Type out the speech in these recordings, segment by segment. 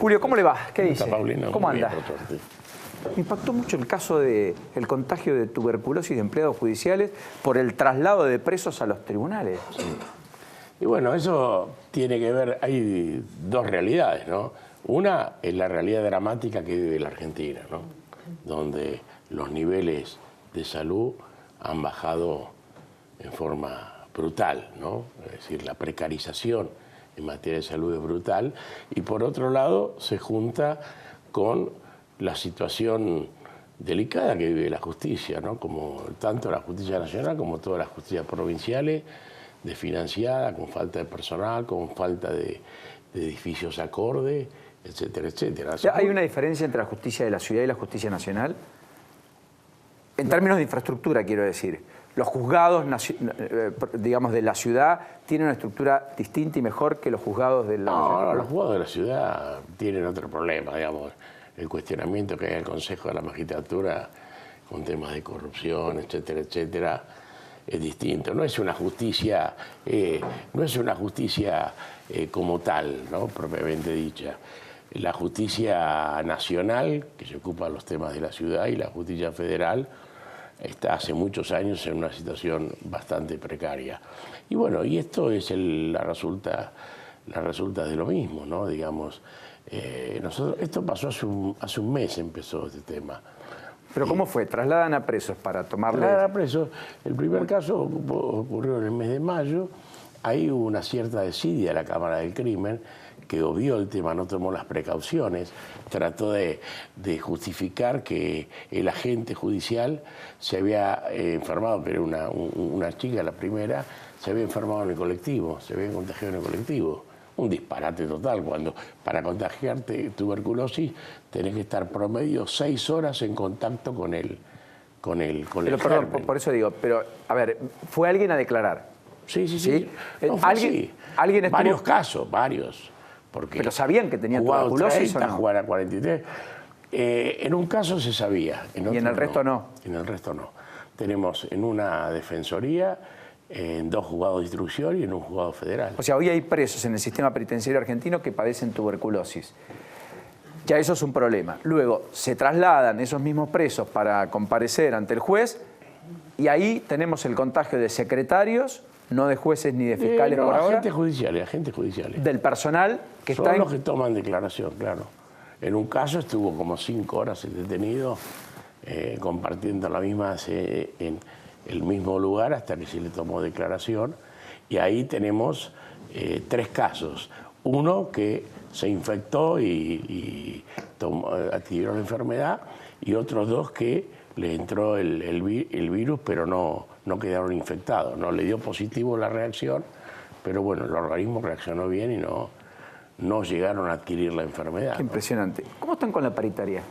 Julio, ¿cómo le va? ¿Qué ¿Cómo dice? está, Paulino? ¿Cómo Muy bien, anda? por suerte. Me impactó mucho el caso del contagio de tuberculosis de empleados judiciales por el traslado de presos a los tribunales. Sí. Y bueno, eso tiene que ver, hay dos realidades, ¿no? Una es la realidad dramática que vive la Argentina, ¿no? Donde los niveles de salud han bajado en forma brutal, ¿no? Es decir, la precarización en materia de salud es brutal. Y por otro lado, se junta con la situación delicada que vive la justicia, ¿no? Como tanto la justicia nacional como todas las justicias provinciales, desfinanciada, con falta de personal, con falta de edificios acorde, etcétera, etcétera. ¿Hay una diferencia entre la justicia de la ciudad y la justicia nacional? En términos de infraestructura, quiero decir. Los juzgados, digamos, de la ciudad tienen una estructura distinta y mejor que los juzgados de la nacional. No, los juzgados de la ciudad tienen otro problema, digamos. El cuestionamiento que hay en el Consejo de la Magistratura con temas de corrupción, etcétera, etcétera, es distinto. No es una justicia, como tal, ¿no? Propiamente dicha. La justicia nacional, que se ocupa de los temas de la ciudad, y la justicia federal, está hace muchos años en una situación bastante precaria. Y bueno, y esto es la resulta de lo mismo, ¿no? Digamos, esto pasó hace un mes, empezó este tema. ¿Pero cómo fue? ¿Trasladan a presos para tomarle...? Trasladan a presos. El primer caso ocurrió en el mes de mayo. Ahí hubo una cierta desidia de la Cámara del Crimen, que obvió el tema, no tomó las precauciones, trató de justificar que el agente judicial se había enfermado, pero una chica, la primera, se había enfermado en el colectivo, se había contagiado en el colectivo. Un disparate total, cuando para contagiarte tuberculosis tenés que estar promedio 6 horas en contacto con el Pero perdón, por eso digo, pero a ver, ¿fue alguien a declarar? Sí. ¿Sí? No, fue ¿Alguien estuvo... Varios casos, varios. Porque ¿Pero sabían que tenían tuberculosis 30, o no? Jugaron a 43. En un caso se sabía. ¿Y en el resto no? En el resto no. Tenemos en una defensoría, en 2 juzgados de instrucción y en un juzgado federal. O sea, hoy hay presos en el sistema penitenciario argentino que padecen tuberculosis. Ya eso es un problema. Luego, se trasladan esos mismos presos para comparecer ante el juez y ahí tenemos el contagio de secretarios, no de jueces ni de fiscales por ahora. Agentes judiciales. Del personal que son está... los que toman declaración, claro. En un caso estuvo como 5 horas el detenido compartiendo la misma en el mismo lugar hasta que se le tomó declaración. Y ahí tenemos 3 casos. Uno que se infectó y adquirió la enfermedad, y otros 2 que le entró el virus, pero no quedaron infectados. No le dio positivo la reacción, pero bueno, el organismo reaccionó bien y no llegaron a adquirir la enfermedad. Qué impresionante. ¿Cómo están con la paritaria?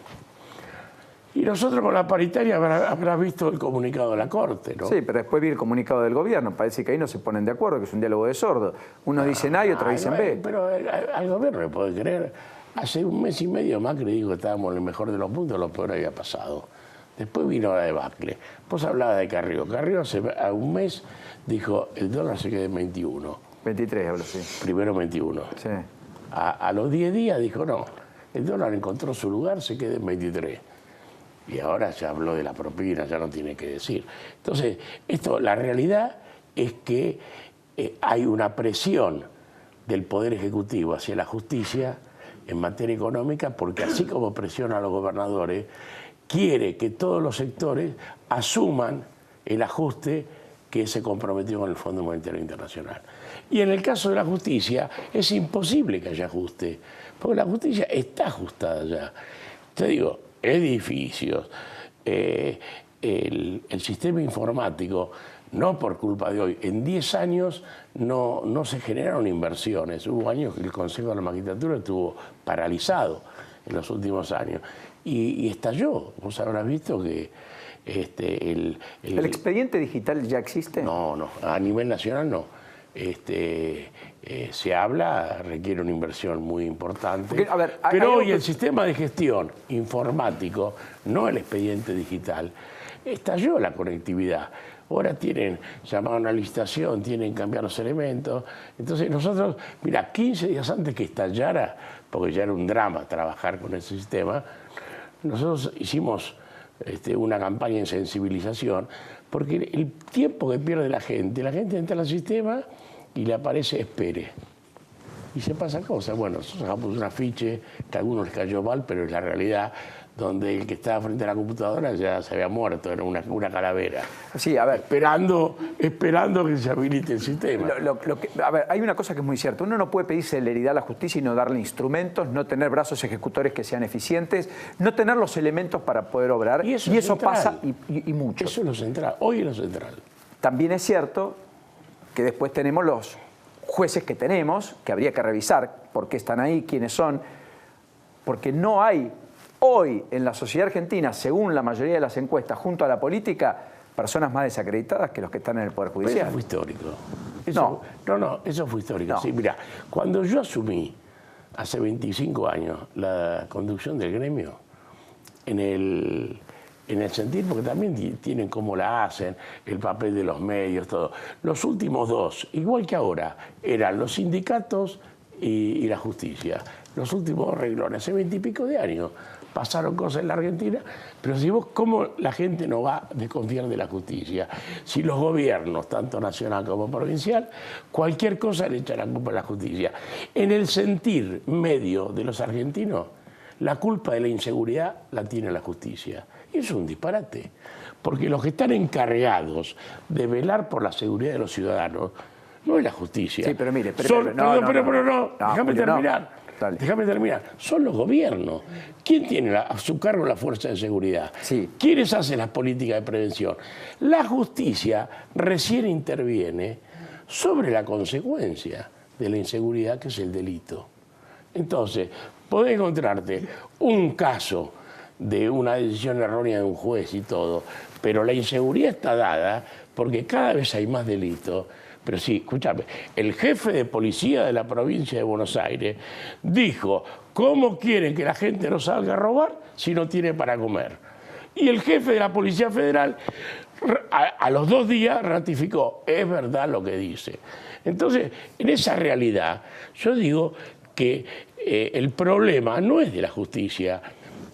Y nosotros con la paritaria habrás visto el comunicado de la Corte, ¿no? Sí, pero después vi el comunicado del gobierno. Parece que ahí no se ponen de acuerdo, que es un diálogo de sordos. Unos dicen A y otros dicen B. Pero al gobierno le puede creer. Hace un mes y medio Macri dijo que estábamos en el mejor de los puntos, lo peor había pasado. Después vino la debacle. Vos hablabas de Carrió. Carrió hace un mes dijo el dólar se queda en 21. 23, hablo, sí. Primero 21. Sí. A los 10 días dijo no, el dólar encontró su lugar, se queda en 23. Y ahora ya habló de la propina, ya no tiene que decir. Entonces, la realidad es que hay una presión del Poder Ejecutivo hacia la justicia en materia económica, porque así como presiona a los gobernadores, quiere que todos los sectores asuman el ajuste que se comprometió con el Fondo Monetario Internacional. Y en el caso de la justicia es imposible que haya ajuste, porque la justicia está ajustada ya. Te digo, edificios, el sistema informático, no por culpa de hoy, en 10 años no se generaron inversiones. Hubo años que el Consejo de la Magistratura estuvo paralizado en los últimos años y estalló. Vos habrás visto que ¿El expediente digital ya existe? No, a nivel nacional no. Se habla, requiere una inversión muy importante. Porque, a ver, pero hoy el sistema de gestión informático, no el expediente digital, estalló la conectividad. ahora tienen llamado a una licitación, tienen que cambiar los elementos. Entonces nosotros, mira, 15 días antes que estallara, porque ya era un drama trabajar con ese sistema, nosotros hicimos una campaña de sensibilización, porque el tiempo que pierde la gente entra al sistema y le aparece espere. Y se pasa cosas. Bueno, nosotros sacamos un afiche que a algunos les cayó mal, pero es la realidad, donde el que estaba frente a la computadora ya se había muerto, era una calavera. Sí, a ver. Esperando que se habilite el sistema. A ver, hay una cosa que es muy cierta. Uno no puede pedir celeridad a la justicia y no darle instrumentos, no tener brazos ejecutores que sean eficientes, no tener los elementos para poder obrar. Y eso pasa y mucho. Eso es lo central. Hoy es lo central. También es cierto que después tenemos los jueces que tenemos, que habría que revisar por qué están ahí, quiénes son, porque no hay hoy en la sociedad argentina, según la mayoría de las encuestas, junto a la política, personas más desacreditadas que los que están en el Poder Judicial. Pero eso fue histórico. Eso fue histórico. No. Sí, mira, cuando yo asumí hace 25 años la conducción del gremio, en el sentido, porque también tienen cómo la hacen, el papel de los medios, todo. Los últimos dos, igual que ahora, eran los sindicatos y la justicia. Los últimos renglones, hace 20 y pico de años. Pasaron cosas en la Argentina, pero si vos, ¿cómo la gente no va a desconfiar de la justicia? Si los gobiernos, tanto nacional como provincial, cualquier cosa le echan la culpa a la justicia. En el sentir medio de los argentinos, la culpa de la inseguridad la tiene la justicia. Y eso es un disparate, porque los que están encargados de velar por la seguridad de los ciudadanos no es la justicia. Sí, pero mire, déjame terminar. Déjame terminar. Son los gobiernos. ¿Quién tiene a su cargo la fuerza de seguridad? Sí. ¿Quiénes hacen las políticas de prevención? La justicia recién interviene sobre la consecuencia de la inseguridad, que es el delito. Entonces, podés encontrarte un caso de una decisión errónea de un juez y todo, pero la inseguridad está dada porque cada vez hay más delitos. Pero sí, escúchame, el jefe de policía de la provincia de Buenos Aires dijo, ¿cómo quieren que la gente no salga a robar si no tiene para comer? Y el jefe de la Policía Federal a los 2 días ratificó, es verdad lo que dice. Entonces, en esa realidad, yo digo que el problema no es de la justicia,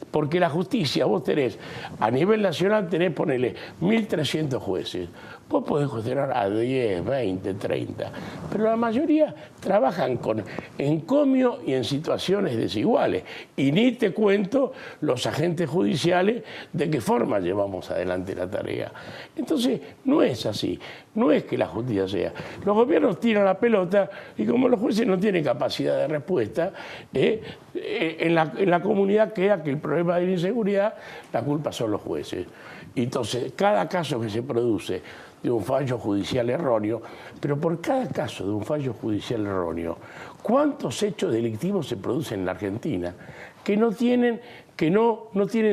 porque la justicia, vos tenés, a nivel nacional tenés, ponele, 1.300 jueces. Vos podés gestionar a 10, 20, 30, pero la mayoría trabajan con encomio y en situaciones desiguales. Y ni te cuento los agentes judiciales de qué forma llevamos adelante la tarea. Entonces, no es así, no es que la justicia sea. Los gobiernos tiran la pelota y como los jueces no tienen capacidad de respuesta, en la comunidad queda que el problema de la inseguridad, la culpa son los jueces. Entonces, cada caso que se produce de un fallo judicial erróneo, pero por cada caso de un fallo judicial erróneo, ¿cuántos hechos delictivos se producen en la Argentina que no tienen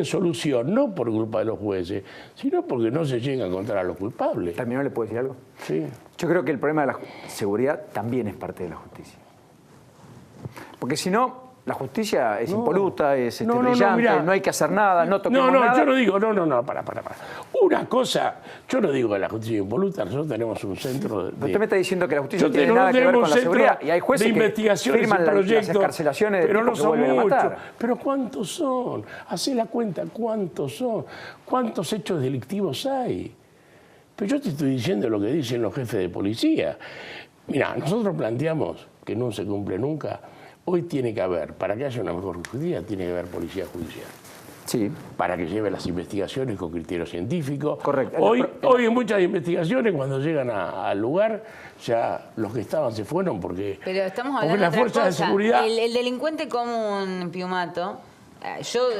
solución, no por culpa de los jueces, sino porque no se llega a encontrar a los culpables? ¿También le puedo decir algo? Sí. Yo creo que el problema de la seguridad también es parte de la justicia. Porque si no, la justicia es impoluta, es brillante, no hay que hacer nada, no toquemos nada. Yo no digo, para. Una cosa, yo no digo que la justicia es impoluta, nosotros tenemos un centro de... Usted me está diciendo que la justicia no tiene nada que ver con la seguridad y hay jueces que firman las excarcelaciones de tipos que vuelven a matar. Pero ¿cuántos son? Hacé la cuenta, ¿cuántos son? ¿Cuántos hechos delictivos hay? Pero yo te estoy diciendo lo que dicen los jefes de policía. Mirá, nosotros planteamos que no se cumple nunca. Hoy tiene que haber, para que haya una mejor justicia, tiene que haber policía judicial. Sí. Para que lleve las investigaciones con criterios científicos. Correcto. Hoy en muchas investigaciones, cuando llegan al lugar, ya los que estaban se fueron porque... Pero estamos hablando de las otra fuerzas cosa. de seguridad... El delincuente común, Piumato, yo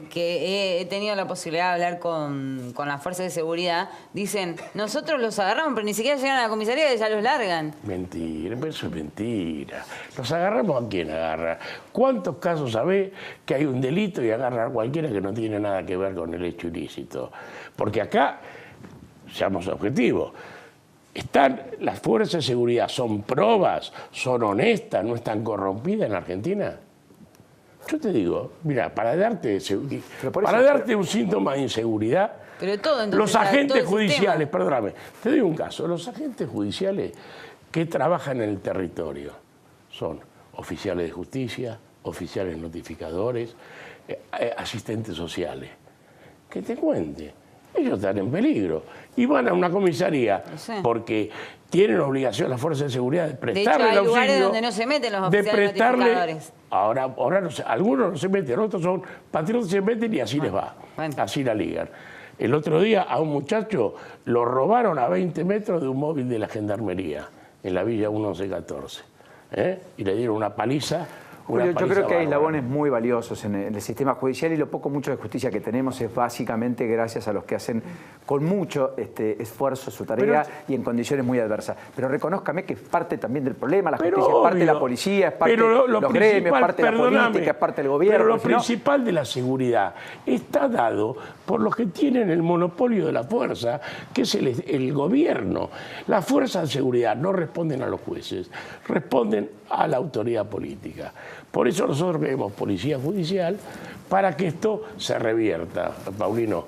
que he tenido la posibilidad de hablar con las fuerzas de seguridad, dicen, nosotros los agarramos, pero ni siquiera llegan a la comisaría y ya los largan. Mentira, pero eso es mentira. ¿Los agarramos a quién agarra? ¿Cuántos casos sabés que hay un delito y agarra a cualquiera que no tiene nada que ver con el hecho ilícito? Porque acá, seamos objetivos, están las fuerzas de seguridad, son probas, son honestas, no están corrompidas en Argentina. Yo te digo, mira, para darte un síntoma de inseguridad, pero todo, entonces, los agentes todo judiciales, perdóname, te doy un caso, los agentes judiciales que trabajan en el territorio son oficiales de justicia, oficiales notificadores, asistentes sociales. Que te cuente, ellos están en peligro y van a una comisaría porque tienen obligación las fuerzas de seguridad de prestarle el auxilio. Hay lugares donde no se meten los oficiales notificadores. Ahora no sé, algunos no se meten, otros son patriotas, se meten y así les va, así la ligan. El otro día a un muchacho lo robaron a 20 metros de un móvil de la gendarmería en la Villa 1114, y le dieron una paliza. Julio, yo creo que hay eslabones muy valiosos en el sistema judicial y lo mucho de justicia que tenemos es básicamente gracias a los que hacen con mucho esfuerzo su tarea y en condiciones muy adversas. Pero reconózcame que es parte también del problema, la justicia es parte de la policía, es parte de los gremios, es parte de la política, es parte del gobierno. Pero lo principal de la seguridad está dado por los que tienen el monopolio de la fuerza, que es el gobierno. Las fuerzas de seguridad no responden a los jueces, responden a la autoridad política. Por eso nosotros queremos policía judicial para que esto se revierta, Paulino.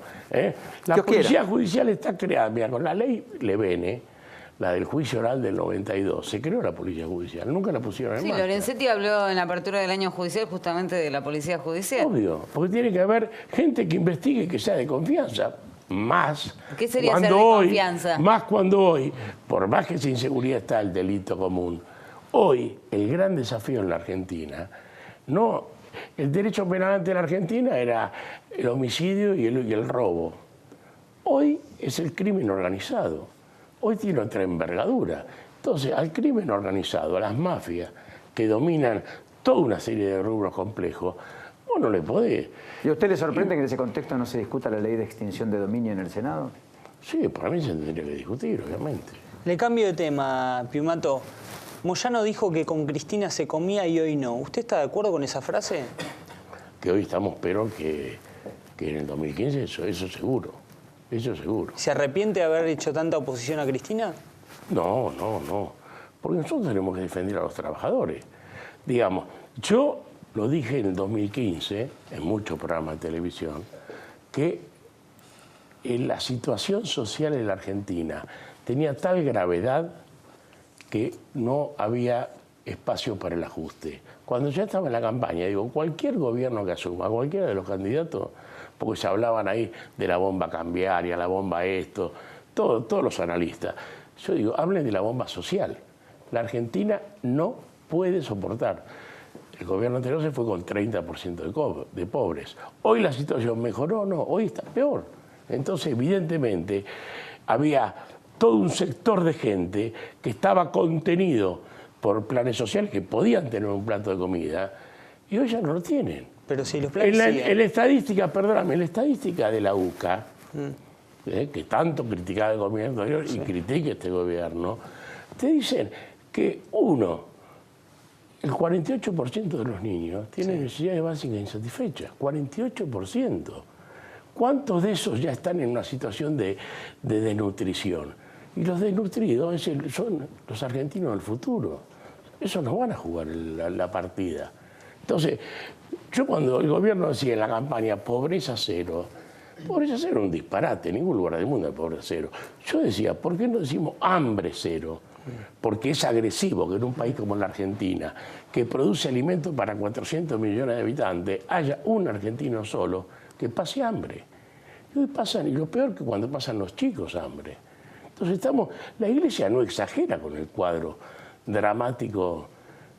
La policía judicial está creada, mira, con la ley Levene, la del juicio oral del 92, se creó la policía judicial, nunca la pusieron en marcha. Sí, Lorenzetti habló en la apertura del año judicial justamente de la policía judicial. Obvio, porque tiene que haber gente que investigue y que sea de confianza. Más. ¿Qué sería ser de confianza? Más cuando hoy, por más que esa inseguridad está el delito común, hoy el gran desafío en la Argentina, el derecho penal ante la Argentina era el homicidio y el robo. Hoy es el crimen organizado. Hoy tiene otra envergadura. Entonces, al crimen organizado, a las mafias que dominan toda una serie de rubros complejos, vos no le podés. ¿Y a usted le sorprende que en ese contexto no se discuta la ley de extinción de dominio en el Senado? Sí, para mí se tendría que discutir, obviamente. Le cambio de tema, Piumato. Moyano dijo que con Cristina se comía y hoy no. ¿Usted está de acuerdo con esa frase? Que hoy estamos peor que en el 2015, eso seguro. Eso seguro. ¿Se arrepiente de haber hecho tanta oposición a Cristina? No. Porque nosotros tenemos que defender a los trabajadores. Digamos, yo lo dije en el 2015, en muchos programas de televisión, que la situación social en la Argentina tenía tal gravedad que no había espacio para el ajuste. Cuando ya estaba en la campaña, digo, cualquier gobierno que asuma, cualquiera de los candidatos, porque se hablaban ahí de la bomba cambiaria, la bomba esto, todos los analistas. Yo digo, hablen de la bomba social. La Argentina no puede soportar. El gobierno anterior se fue con 30% de pobres. Hoy la situación mejoró, no, hoy está peor. Entonces, evidentemente, había todo un sector de gente que estaba contenido por planes sociales que podían tener un plato de comida y hoy ya no lo tienen. Pero si los planes en la estadística, perdóname, en la estadística de la UCA, que tanto criticaba el gobierno anterior y critica este gobierno, te dicen que el 48% de los niños tienen necesidades básicas insatisfechas, 48%. ¿Cuántos de esos ya están en una situación de desnutrición? Y los desnutridos son los argentinos del futuro. Esos no van a jugar la partida. Entonces, yo cuando el gobierno decía en la campaña pobreza cero es un disparate, en ningún lugar del mundo hay pobreza cero. Yo decía, ¿por qué no decimos hambre cero? Porque es agresivo que en un país como la Argentina, que produce alimentos para 400 millones de habitantes, haya un argentino solo que pase hambre. Y hoy pasan, y lo peor que cuando pasan los chicos hambre. Entonces la Iglesia no exagera con el cuadro dramático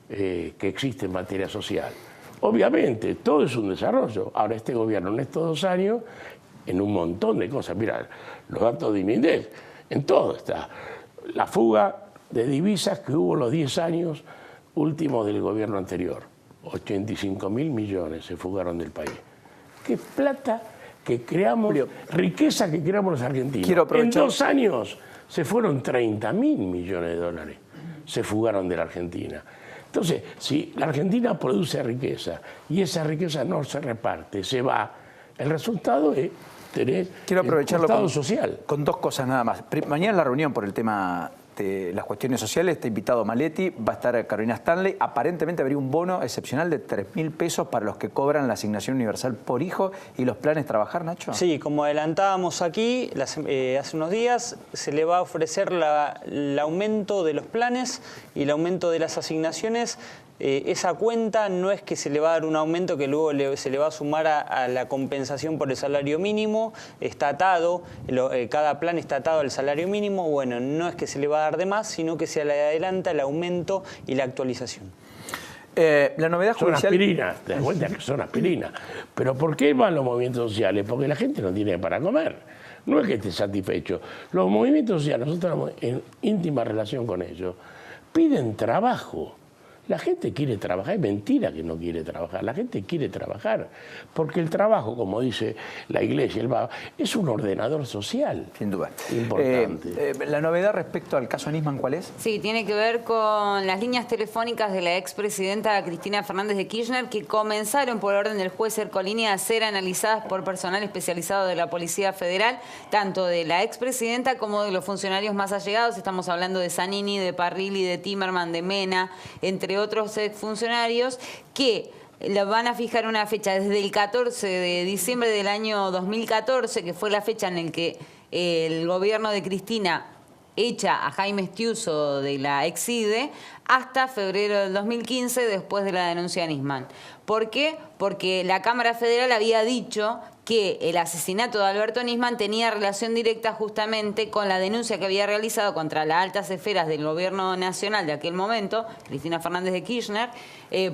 que existe en materia social. Obviamente, todo es un desarrollo. Ahora, este gobierno en estos 2 años, en un montón de cosas, mira, los datos de INDEC, en todo está. La fuga de divisas que hubo los 10 años últimos del gobierno anterior. 85.000 millones se fugaron del país. ¿Qué plata que creamos, riqueza que creamos los argentinos? En 2 años se fueron 30.000 millones de dólares, se fugaron de la Argentina. Entonces, si la Argentina produce riqueza y esa riqueza no se reparte, se va, el resultado es tener Quiero aprovecharlo Estado social. Con 2 cosas nada más. Mañana la reunión por el tema las cuestiones sociales, está invitado Maletti, va a estar Carolina Stanley. Aparentemente habría un bono excepcional de 3.000 pesos para los que cobran la asignación universal por hijo y los planes trabajar, Nacho. Sí, como adelantábamos aquí hace unos días, se le va a ofrecer el aumento de los planes y el aumento de las asignaciones. Esa cuenta no es que se le va a dar un aumento que luego se le va a sumar a la compensación por el salario mínimo, está atado, cada plan está atado al salario mínimo. Bueno, no es que se le va a dar de más, sino que se le adelanta el aumento y la actualización. La novedad son judicial... aspirinas, te das cuenta que son aspirinas. Pero ¿por qué van los movimientos sociales? Porque la gente no tiene para comer. No es que esté satisfecho. Los movimientos sociales, nosotros estamos en íntima relación con ellos, piden trabajo. La gente quiere trabajar, es mentira que no quiere trabajar, la gente quiere trabajar, porque el trabajo, como dice la Iglesia, es un ordenador social. Sin duda. Importante. La novedad respecto al caso Nisman, ¿cuál es? Sí, tiene que ver con las líneas telefónicas de la expresidenta Cristina Fernández de Kirchner, que comenzaron por orden del juez Ercolini a ser analizadas por personal especializado de la Policía Federal, tanto de la expresidenta como de los funcionarios más allegados. Estamos hablando de Zanini, de Parrilli, de Timerman, de Mena, entre otros exfuncionarios, que le van a fijar una fecha desde el 14 de diciembre del año 2014, que fue la fecha en la que el gobierno de Cristina echa a Jaime Estiuso de la Exide, hasta febrero del 2015, después de la denuncia de Nisman. ¿Por qué? Porque la Cámara Federal había dicho que el asesinato de Alberto Nisman tenía relación directa justamente con la denuncia que había realizado contra las altas esferas del gobierno nacional de aquel momento, Cristina Fernández de Kirchner,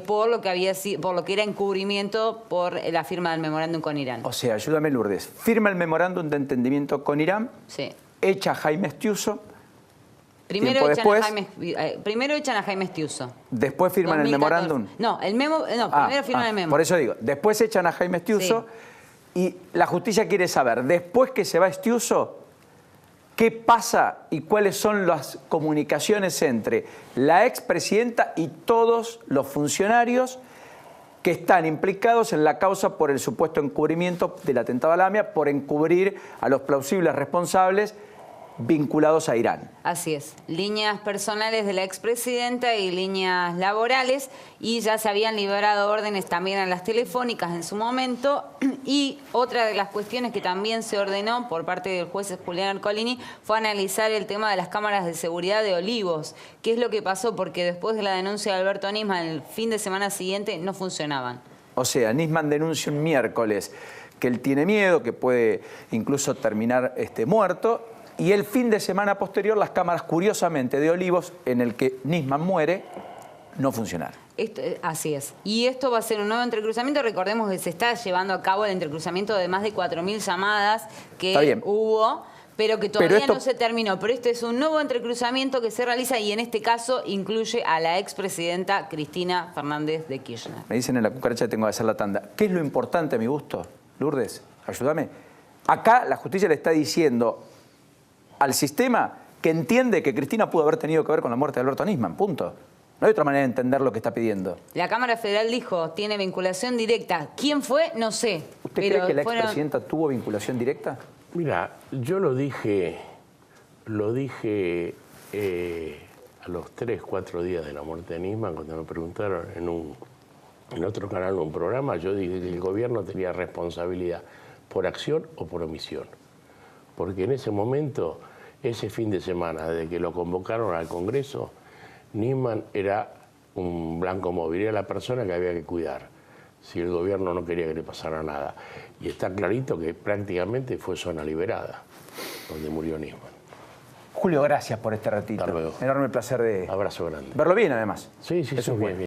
por lo que era encubrimiento por la firma del memorándum con Irán. O sea, ayúdame, Lourdes. Firma el memorándum de entendimiento con Irán, Sí. echa a Jaime Estiuso. Primero echan a Jaime Estiuso. Después firman el 2014. memorándum. No, primero firman el memo. Por eso digo, después echan a Jaime Estiuso y la justicia quiere saber, después que se va Estiuso, ¿qué pasa y cuáles son las comunicaciones entre la expresidenta y todos los funcionarios que están implicados en la causa por el supuesto encubrimiento del atentado a la AMIA, por encubrir a los plausibles responsables vinculados a Irán? Así es, líneas personales de la expresidenta y líneas laborales, y ya se habían liberado órdenes también a las telefónicas en su momento. Y otra de las cuestiones que también se ordenó por parte del juez Julián Ercolini fue analizar el tema de las cámaras de seguridad de Olivos. ¿Qué es lo que pasó? Porque después de la denuncia de Alberto Nisman, el fin de semana siguiente no funcionaban. O sea, Nisman denuncia un miércoles que él tiene miedo, que puede incluso terminar muerto. Y el fin de semana posterior, las cámaras, curiosamente, de Olivos, en el que Nisman muere, no funcionaron. Así es. Y esto va a ser un nuevo entrecruzamiento. Recordemos que se está llevando a cabo el entrecruzamiento de más de 4.000 llamadas que hubo, pero que todavía no se terminó. Pero este es un nuevo entrecruzamiento que se realiza, y en este caso incluye a la expresidenta Cristina Fernández de Kirchner. Me dicen en la cucaracha que tengo que hacer la tanda. ¿Qué es lo importante a mi gusto? Lourdes, ayúdame. Acá la justicia le está diciendo al sistema que entiende que Cristina pudo haber tenido que ver con la muerte de Alberto Nisman, punto. No hay otra manera de entender lo que está pidiendo. La Cámara Federal dijo, tiene vinculación directa. ¿Quién fue? No sé. ¿Usted cree que la expresidenta tuvo vinculación directa? Mira, yo lo dije a los 3, 4 días de la muerte de Nisman, cuando me preguntaron en otro canal, en un programa, yo dije que el gobierno tenía responsabilidad por acción o por omisión. Porque en ese momento, ese fin de semana, desde que lo convocaron al Congreso, Nisman era un blanco móvil, era la persona que había que cuidar, si el gobierno no quería que le pasara nada. Y está clarito que prácticamente fue zona liberada, donde murió Nisman. Julio, gracias por este ratito. Hasta luego. Enorme placer de abrazo grande. verlo bien, además. Sí, Eso es bien.